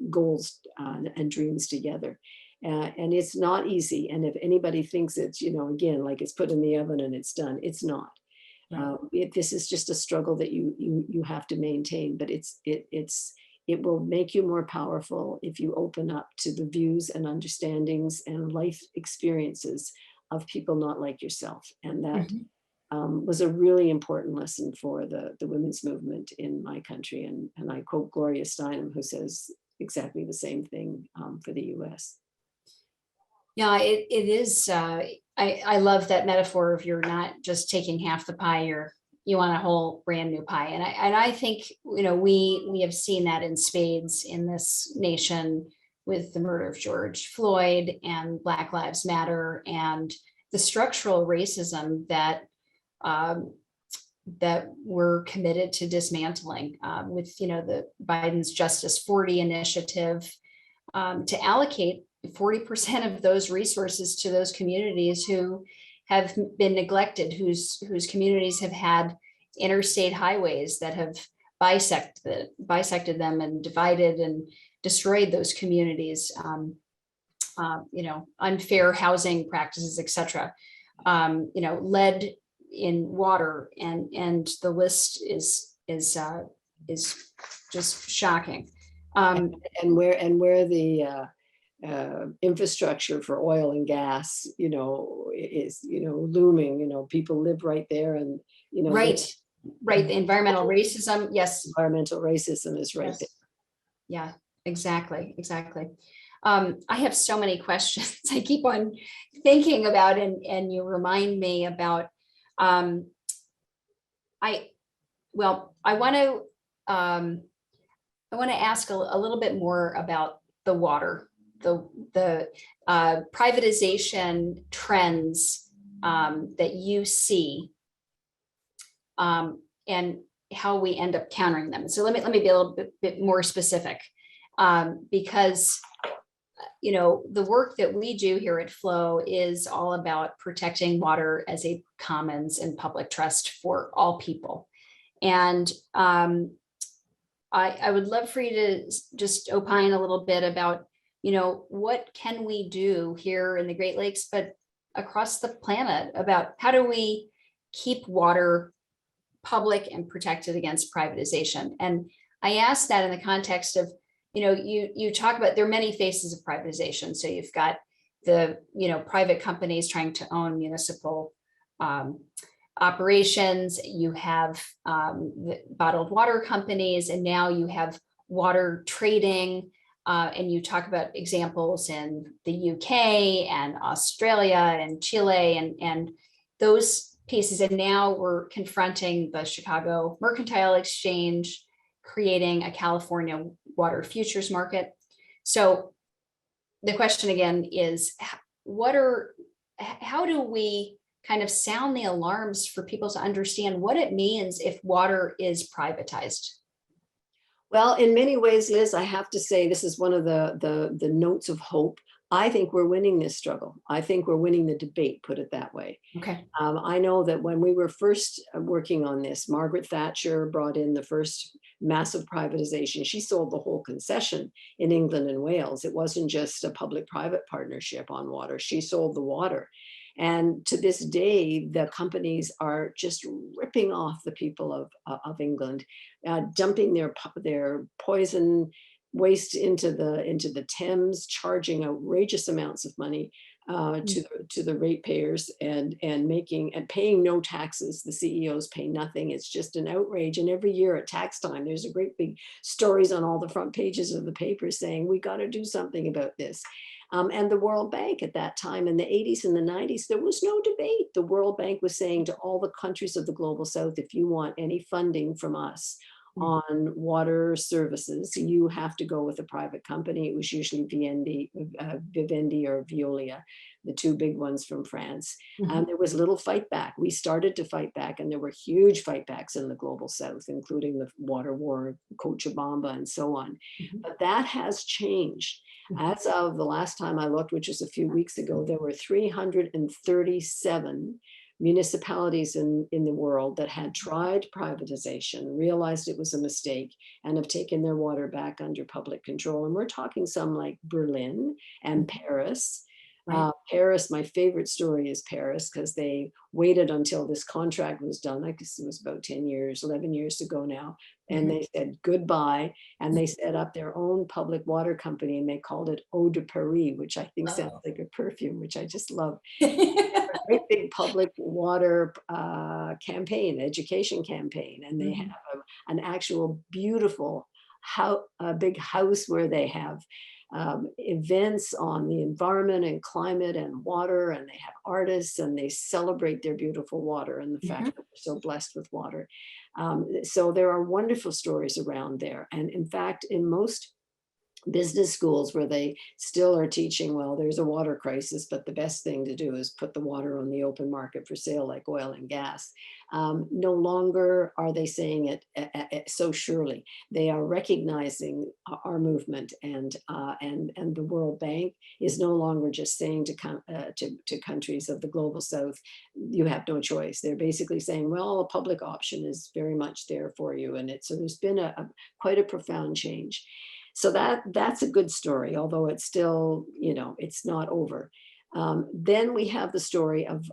goals and dreams together? And it's not easy. And if anybody thinks it's, you know, again, like it's put in the oven and it's done, it's not. Right. This is just a struggle that you have to maintain, but it will make you more powerful if you open up to the views and understandings and life experiences of people not like yourself. And that was a really important lesson for the women's movement in my country. And I quote Gloria Steinem, who says exactly the same thing for the US. Yeah, it is. I love that metaphor of you're not just taking half the pie, you want a whole brand new pie. And I think, you know, we have seen that in spades in this nation with the murder of George Floyd and Black Lives Matter and the structural racism that that we're committed to dismantling with, you know, the Biden's Justice 40 initiative to allocate 40% of those resources to those communities who have been neglected, whose communities have had interstate highways that have bisected them and divided and destroyed those communities, you know, unfair housing practices, etc. You know, lead in water, and the list is just shocking. And where the infrastructure for oil and gas, you know, is, you know, looming. You know, people live right there, and you know, Right. The environmental racism. Yes. Environmental racism is right there. Yeah, exactly. I have so many questions I keep on thinking about, and you remind me about. I want to ask a little bit more about the water, the privatization trends that you see, and how we end up countering them. So let me be a little bit more specific, because you know, the work that we do here at Flow is all about protecting water as a commons and public trust for all people. And I would love for you to just opine a little bit about, you know, what can we do here in the Great Lakes, but across the planet, about how do we keep water public and protected against privatization? And I ask that in the context of, you know, you talk about, there are many faces of privatization. So you've got the, you know, private companies trying to own municipal operations. You have the bottled water companies, and now you have water trading. And you talk about examples in the UK and Australia and Chile and those pieces. And now we're confronting the Chicago Mercantile Exchange, creating a California water futures market. So the question again is, how do we kind of sound the alarms for people to understand what it means if water is privatized? Well, in many ways, Liz, I have to say this is one of the notes of hope. I think we're winning this struggle. I think we're winning the debate, put it that way. Okay. I know that when we were first working on this, Margaret Thatcher brought in the first massive privatization. She sold the whole concession in England and Wales. It wasn't just a public-private partnership on water. She sold the water. And to this day, the companies are just ripping off the people of England, dumping their poison waste into the Thames, charging outrageous amounts of money to the ratepayers, and paying no taxes. The CEOs pay nothing. It's just an outrage. And every year at tax time, there's a great big stories on all the front pages of the papers saying we got to do something about this. And the World Bank at that time in the 80s and the 90s, there was no debate. The World Bank was saying to all the countries of the global South, if you want any funding from us on water services, you have to go with a private company. It was usually Vivendi or Veolia, the two big ones from France. And there was little fight back. We started to fight back, and there were huge fight backs in the global south, including the water war, Cochabamba, and so on. But that has changed. As of the last time I looked, which was a few weeks ago, there were 337 municipalities in the world that had tried privatization, realized it was a mistake, and have taken their water back under public control. And we're talking some like Berlin and Paris. Right. Paris, my favorite story is Paris, because they waited until this contract was done. I guess it was about 10 years, 11 years ago now. And they said goodbye. And they set up their own public water company, and they called it Eau de Paris, which I think sounds like a perfume, which I just love. A great big public water campaign, education campaign. And they have an actual beautiful big house where they have events on the environment and climate and water, and they have artists, and they celebrate their beautiful water and the fact that we're so blessed with water. So there are wonderful stories around there. And in fact, in most business schools where they still are teaching, well, there's a water crisis, but the best thing to do is put the water on the open market for sale, like oil and gas. No longer are they saying it so surely. They are recognizing our movement, and the World Bank is no longer just saying to countries of the global south, you have no choice. They're basically saying, well, a public option is very much there for you. And so there's been quite a profound change. So that's a good story, although it's still, it's not over. Then we have the story of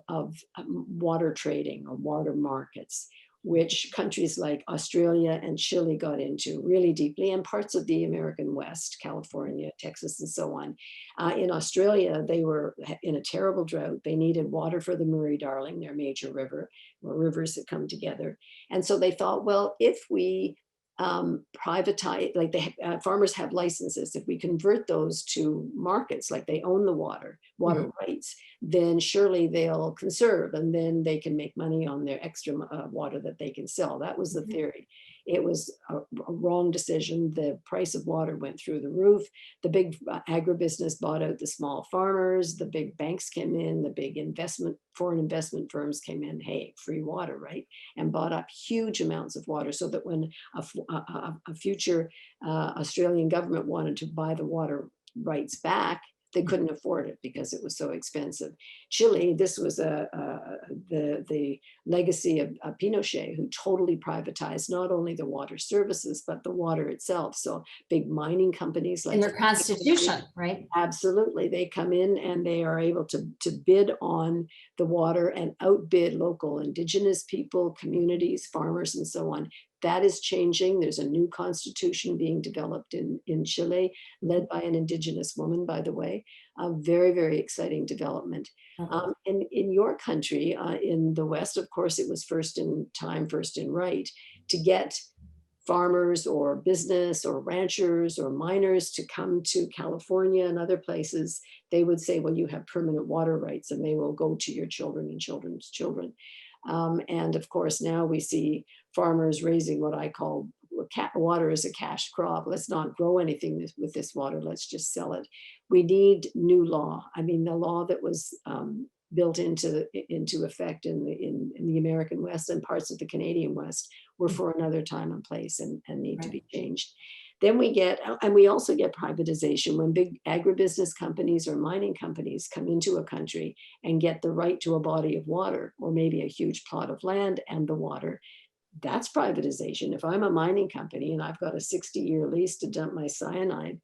water trading or water markets, which countries like Australia and Chile got into really deeply, and parts of the American West, California, Texas, and so on. In Australia, they were in a terrible drought. They needed water for the Murray-Darling, their major river, or rivers that come together. And so they thought, well, if we privatize, like farmers have licenses, if we convert those to markets, like they own the water rights, then surely they'll conserve, and then they can make money on their extra water that they can sell. That was the theory. It was a wrong decision. The price of water went through the roof. The big agribusiness bought out the small farmers. The big banks came in. The big foreign investment firms came in. Hey, free water, right? And bought up huge amounts of water, so that when a future Australian government wanted to buy the water rights back, they couldn't afford it because it was so expensive. Chile, this was the legacy of Pinochet, who totally privatized not only the water services, but the water itself. So big mining companies like in their constitution, right? Absolutely. They come in and they are able to bid on the water and outbid local indigenous people, communities, farmers, and so on. That is changing. There's a new constitution being developed in Chile, led by an indigenous woman, by the way. A very, very exciting development. And in your country, in the West, of course, it was first in time, first in right, to get farmers or business or ranchers or miners to come to California and other places. They would say, well, you have permanent water rights, and they will go to your children and children's children. And of course, now we see farmers raising what I call water as a cash crop. Let's not grow anything with this water. Let's just sell it. We need new law. I mean, the law that was built into effect in the American West and parts of the Canadian West were for another time and place, and need to be changed. Then we also get privatization when big agribusiness companies or mining companies come into a country and get the right to a body of water, or maybe a huge plot of land and the water. That's privatization. If I'm a mining company and I've got a 60-year lease to dump my cyanide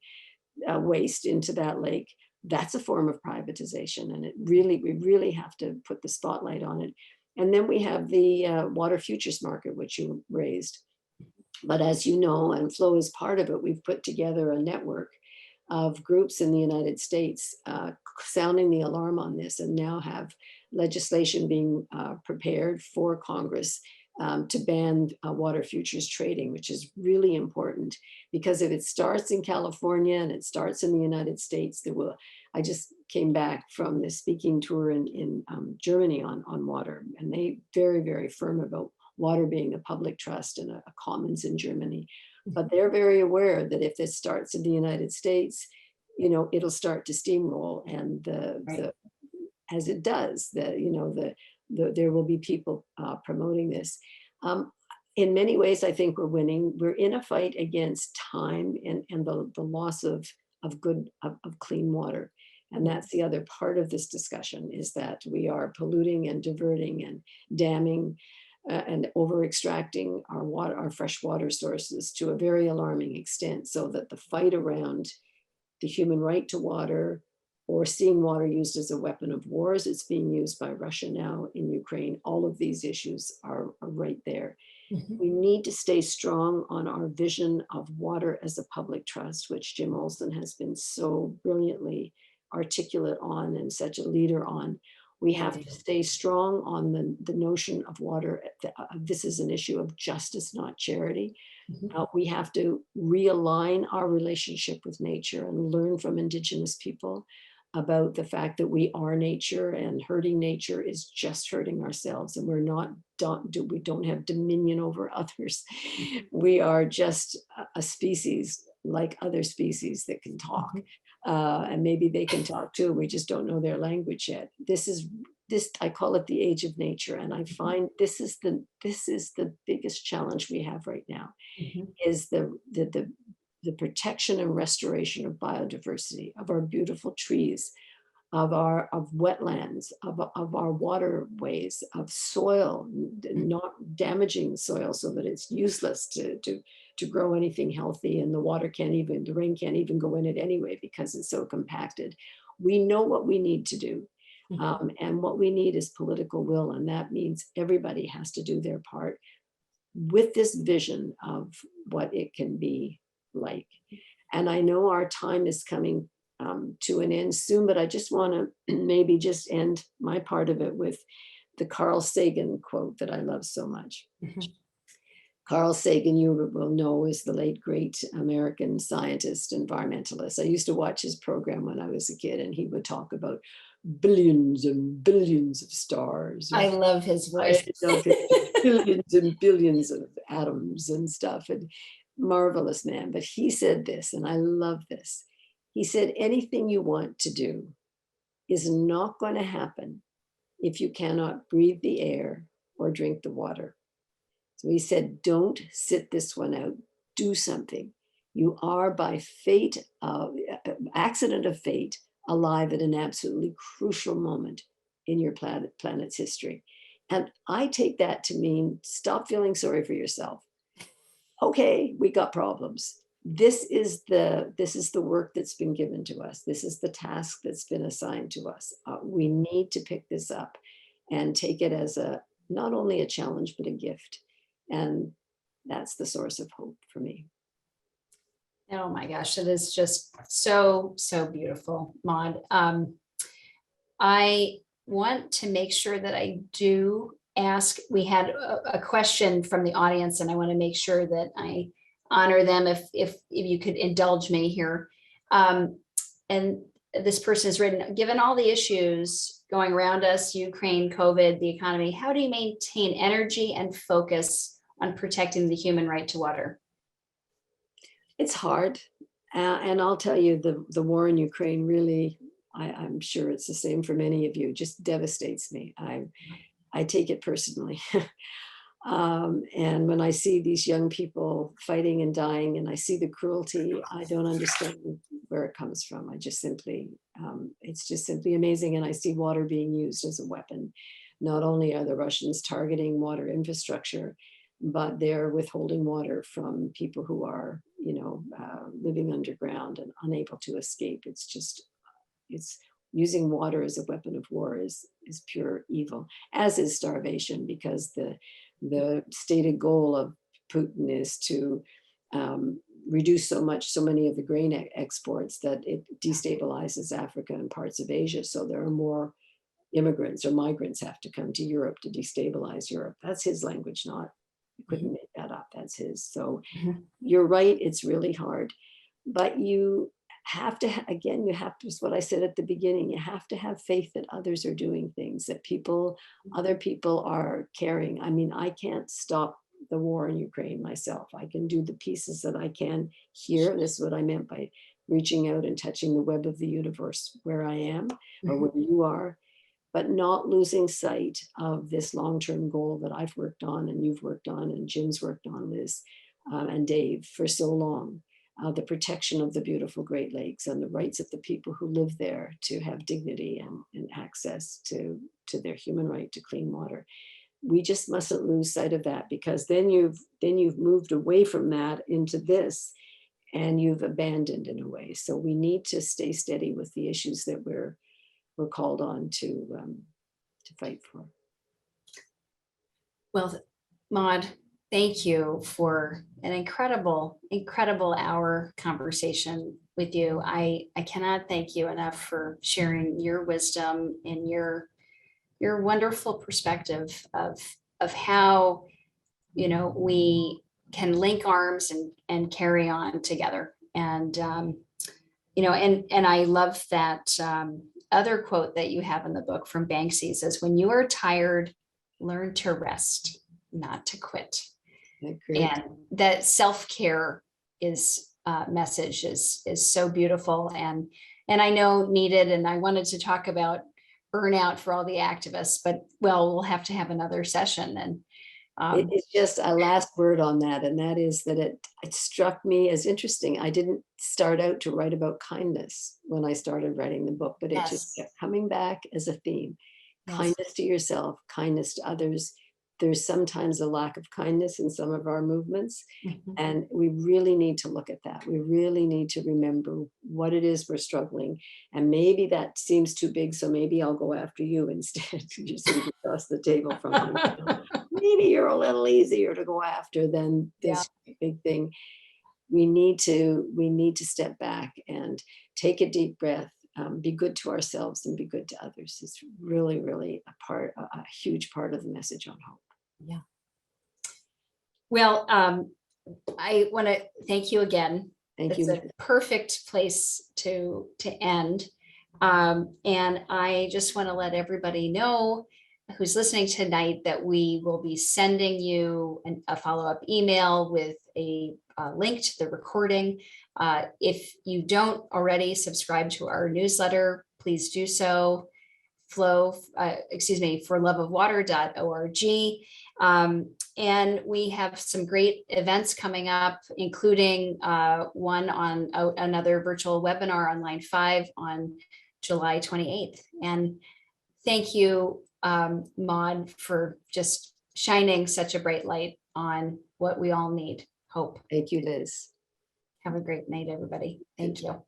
waste into that lake, that's a form of privatization. And we really have to put the spotlight on it. And then we have the water futures market, which you raised. But as you know, and Flo is part of it, we've put together a network of groups in the United States sounding the alarm on this, and now have legislation being prepared for Congress to ban water futures trading, which is really important, because if it starts in California and it starts in the United States, I just came back from this speaking tour in Germany on water, and they very, very firm about water being a public trust and a commons in Germany. But they're very aware that if this starts in the United States, it'll start to steamroll, and as it does, there will be people promoting this. In many ways, I think we're winning. We're in a fight against time and the loss of clean water. And that's the other part of this discussion, is that we are polluting and diverting and damming and over extracting our fresh water sources to a very alarming extent, so that the fight around the human right to water, or seeing water used as a weapon of war, as it's being used by Russia now in Ukraine, all of these issues are right there. We need to stay strong on our vision of water as a public trust, which Jim Olson has been so brilliantly articulate on and such a leader on. We have to stay strong on the notion of water. This is an issue of justice, not charity. We have to realign our relationship with nature and learn from Indigenous people about the fact that we are nature, and hurting nature is just hurting ourselves, and we don't have dominion over others. We are just a species like other species that can talk, and maybe they can talk too. We just don't know their language yet. I call it the age of nature, and I find this is the biggest challenge we have right now, is the protection and restoration of biodiversity, of our beautiful trees, of wetlands, of our waterways, of soil, not damaging soil so that it's useless to grow anything healthy, and the rain can't even go in it anyway because it's so compacted. We know what we need to do. And what we need is political will, and that means everybody has to do their part with this vision of what it can be like. And I know our time is coming to an end soon, but I just want to maybe just end my part of it with the Carl Sagan quote that I love so much. Carl Sagan, you will know, is the late great American scientist, environmentalist. I used to watch his program when I was a kid, and he would talk about billions and billions of stars. I love his voice. Billions and billions of atoms and stuff, and marvelous man. But he said this, and I love this. He said, anything you want to do is not going to happen if you cannot breathe the air or drink the water. So he said, don't sit this one out, do something. You are by fate, accident of fate, alive at an absolutely crucial moment in your planet's history. And I take that to mean, stop feeling sorry for yourself. Okay, we got problems. This is the work that's been given to us. This is the task that's been assigned to us. We need to pick this up and take it as not only a challenge, but a gift. And that's the source of hope for me. Oh my gosh, it is just so, so beautiful, Maude. I want to make sure that I do ask, we had a question from the audience, and I want to make sure that I honor them if you could indulge me here. And this person has written, given all the issues going around us, Ukraine, COVID, the economy, how do you maintain energy and focus on protecting the human right to water? It's hard. And I'll tell you, the war in Ukraine really, I'm sure it's the same for many of you, just devastates me. I take it personally. And when I see these young people fighting and dying, and I see the cruelty, I don't understand where it comes from. I just simply, it's just simply amazing. And I see water being used as a weapon. Not only are the Russians targeting water infrastructure, but they're withholding water from people who are, living underground and unable to escape. It's using water as a weapon of war is pure evil, as is starvation, because the stated goal of Putin is to reduce so many of the grain exports that it destabilizes Africa and parts of Asia. So there are more immigrants or migrants have to come to Europe to destabilize Europe. That's his language, not, you couldn't make that up, that's his. So you're right, it's really hard, but you have to, again, you have to, it's what I said at the beginning, you have to have faith that others are doing things, that other people are caring. I mean, I can't stop the war in Ukraine myself. I can do the pieces that I can here. This is what I meant by reaching out and touching the web of the universe where I am or where you are, but not losing sight of this long-term goal that I've worked on and you've worked on and Jim's worked on, Liz, and Dave for so long. The protection of the beautiful Great Lakes and the rights of the people who live there to have dignity and access to their human right to clean water. We just mustn't lose sight of that, because then you've moved away from that into this, and you've abandoned in a way. So we need to stay steady with the issues that we're called on to fight for. Well, Maude, thank you for an incredible hour conversation with you. I cannot thank you enough for sharing your wisdom and your wonderful perspective of how, we can link arms and carry on together. And, and I love that other quote that you have in the book from Banksy says, when you are tired, learn to rest, not to quit. And that self-care message is so beautiful and I know needed. And I wanted to talk about burnout for all the activists, but we'll have to have another session. And it's just a last word on that, and that is that it struck me as interesting. I didn't start out to write about kindness when I started writing the book, but it just kept coming back as a theme. Kindness to yourself, kindness to others. There's sometimes a lack of kindness in some of our movements, and we really need to look at that. We really need to remember what it is we're struggling. And maybe that seems too big, so maybe I'll go after you instead. You're sitting across the table from me. Maybe you're a little easier to go after than this big thing. We need to step back and take a deep breath. Be good to ourselves and be good to others. It's really, really a huge part of the message on hope. Yeah. Well, I want to thank you again. Thank It's you. a perfect place to end. And I just want to let everybody know who's listening tonight that we will be sending you a follow-up email with a link to the recording. If you don't already subscribe to our newsletter, please do so. For loveofwater.org. And we have some great events coming up, including one on another virtual webinar on Line 5 on July 28th. And thank you, Maude, for just shining such a bright light on what we all need, hope. Thank you, Liz. Have a great night, everybody. Thank you.